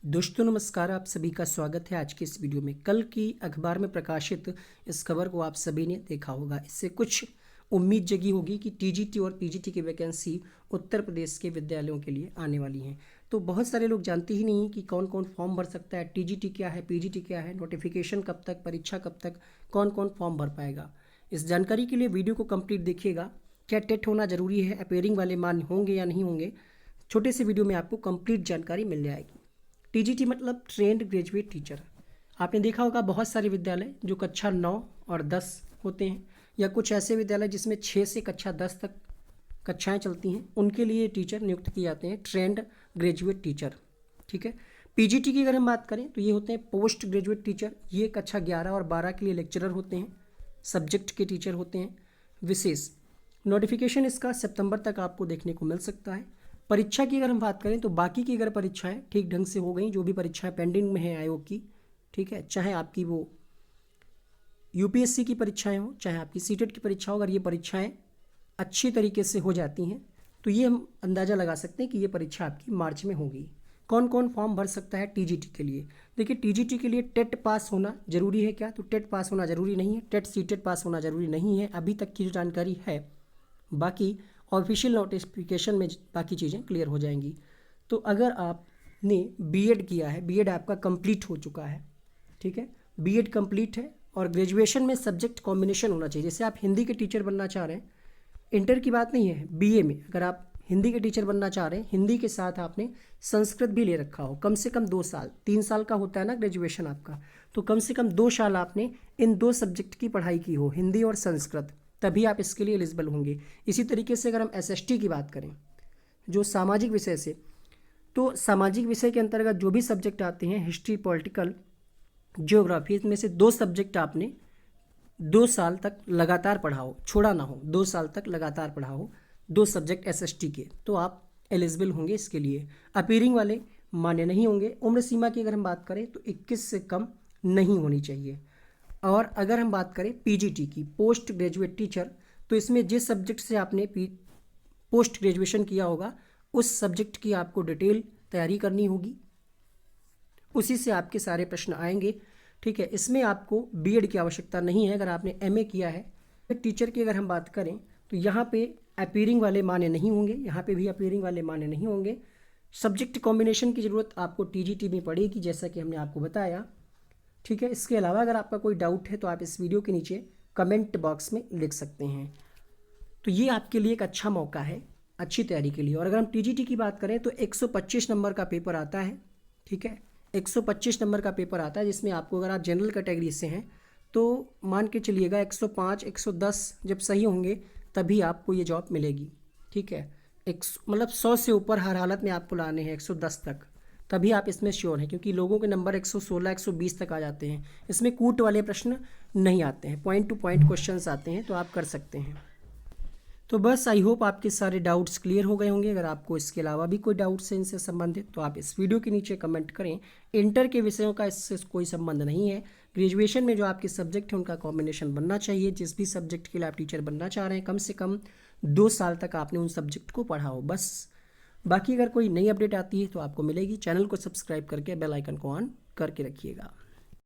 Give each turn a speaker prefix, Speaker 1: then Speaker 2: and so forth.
Speaker 1: दोस्तों नमस्कार, आप सभी का स्वागत है आज की इस वीडियो में। कल की अखबार में प्रकाशित इस खबर को आप सभी ने देखा होगा। इससे कुछ उम्मीद जगी होगी कि टीजीटी और पीजीटी की वैकेंसी उत्तर प्रदेश के विद्यालयों के लिए आने वाली हैं। तो बहुत सारे लोग जानते ही नहीं कि कौन कौन फॉर्म भर सकता है, टीजीटी क्या है, पीजीटी क्या है, नोटिफिकेशन कब तक, परीक्षा कब तक, कौन कौन फॉर्म भर पाएगा। इस जानकारी के लिए वीडियो को कंप्लीट देखिएगा। क्या टेट होना जरूरी है, अपेयरिंग वाले मान होंगे या नहीं होंगे, छोटे से वीडियो में आपको कंप्लीट जानकारी मिल जाएगी। टीजीटी मतलब ट्रेंड ग्रेजुएट टीचर। आपने देखा होगा बहुत सारे विद्यालय जो कक्षा 9 और 10 होते हैं, या कुछ ऐसे विद्यालय जिसमें 6 से कक्षा 10 तक कक्षाएं चलती हैं, उनके लिए टीचर नियुक्त किए जाते हैं, ट्रेंड ग्रेजुएट टीचर। ठीक है। पीजीटी की अगर हम बात करें तो ये होते हैं पोस्ट ग्रेजुएट टीचर। ये कक्षा 11 और 12 के लिए लेक्चरर होते हैं, सब्जेक्ट के टीचर होते हैं विशेष। नोटिफिकेशन इसका सितंबर तक आपको देखने को मिल सकता है। परीक्षा की अगर हम बात करें तो बाकी की अगर परीक्षाएं ठीक ढंग से हो गई, जो भी परीक्षाएं पेंडिंग में हैं आयोग की, ठीक है, चाहे आपकी वो यूपीएससी की परीक्षाएं हो, चाहे आपकी सीटेट की परीक्षा हो, अगर ये परीक्षाएं अच्छी तरीके से हो जाती हैं तो ये हम अंदाज़ा लगा सकते हैं कि ये परीक्षा आपकी मार्च में होगी। कौन कौन फॉर्म भर सकता है टीजीटी के लिए? देखिए, टीजीटी के लिए टेट पास होना जरूरी है क्या? तो टेट पास होना जरूरी नहीं है, टेट सीटेट पास होना जरूरी नहीं है, अभी तक की जो जानकारी है। बाकी ऑफिशियल नोटिफिकेशन में बाकी चीज़ें क्लियर हो जाएंगी। तो अगर आपने बीएड किया है, बीएड आपका कंप्लीट हो चुका है, ठीक है, बीएड कंप्लीट है और ग्रेजुएशन में सब्जेक्ट कॉम्बिनेशन होना चाहिए। जैसे आप हिंदी के टीचर बनना चाह रहे हैं, इंटर की बात नहीं है, बीए में अगर आप हिंदी के टीचर बनना चाह रहे हैं, हिंदी के साथ आपने संस्कृत भी ले रखा हो, कम से कम 2 साल, 3 साल का होता है ना ग्रेजुएशन आपका, तो कम से कम 2 साल आपने इन 2 सब्जेक्ट की पढ़ाई की हो, हिंदी और संस्कृत, तभी आप इसके लिए एलिजिबल होंगे। इसी तरीके से अगर हम एसएसटी की बात करें, जो सामाजिक विषय से, तो सामाजिक विषय के अंतर्गत जो भी सब्जेक्ट आते हैं, हिस्ट्री, पॉलिटिकल, ज्योग्राफी, में से 2 सब्जेक्ट आपने 2 साल तक लगातार पढ़ा हो, छोड़ा ना हो, 2 साल तक लगातार पढ़ा हो, 2 सब्जेक्ट एसएसटी के, तो आप एलिजिबल होंगे इसके लिए। अपीयरिंग वाले मान्य नहीं होंगे। उम्र सीमा की अगर हम बात करें तो 21 से कम नहीं होनी चाहिए। और अगर हम बात करें पीजीटी की, पोस्ट ग्रेजुएट टीचर, तो इसमें जिस सब्जेक्ट से आपने पोस्ट ग्रेजुएशन किया होगा उस सब्जेक्ट की आपको डिटेल तैयारी करनी होगी, उसी से आपके सारे प्रश्न आएंगे। ठीक है, इसमें आपको बीएड की आवश्यकता नहीं है अगर आपने एमए किया है। टीचर की अगर हम बात करें तो यहाँ पे अपीयरिंग वाले मान्य नहीं होंगे, यहाँ पे भी अपीयरिंग वाले मान्य नहीं होंगे। सब्जेक्ट कॉम्बिनेशन की ज़रूरत आपको टीजीटी में पड़ेगी, जैसा कि हमने आपको बताया। ठीक है, इसके अलावा अगर आपका कोई डाउट है तो आप इस वीडियो के नीचे कमेंट बॉक्स में लिख सकते हैं। तो ये आपके लिए एक अच्छा मौका है अच्छी तैयारी के लिए। और अगर हम टीजीटी की बात करें तो 125 नंबर का पेपर आता है। ठीक है, 125 नंबर का पेपर आता है, जिसमें आपको, अगर आप जनरल कैटेगरी से हैं तो मान के चलिएगा 105, 110 जब सही होंगे तभी आपको ये जॉब मिलेगी। ठीक है, मतलब 100 से ऊपर हर हालत में आपको लाने हैं, 110 तक, तभी आप इसमें श्योर हैं, क्योंकि लोगों के नंबर 116, 120 तक आ जाते हैं। इसमें कूट वाले प्रश्न नहीं आते हैं, पॉइंट टू पॉइंट क्वेश्चंस आते हैं, तो आप कर सकते हैं। तो बस आई होप आपके सारे डाउट्स क्लियर हो गए होंगे। अगर आपको इसके अलावा भी कोई डाउट्स हैं इनसे संबंधित तो आप इस वीडियो के नीचे कमेंट करें। इंटर के विषयों का इससे कोई संबंध नहीं है। ग्रेजुएशन में जो आपके सब्जेक्ट हैं उनका कॉम्बिनेशन बनना चाहिए। जिस भी सब्जेक्ट के लिए आप टीचर बनना चाह रहे हैं, कम से कम 2 साल तक आपने उन सब्जेक्ट को पढ़ा हो, बस। बाकी अगर कोई नई अपडेट आती है तो आपको मिलेगी। चैनल को सब्सक्राइब करके बेल आइकन को ऑन करके रखिएगा।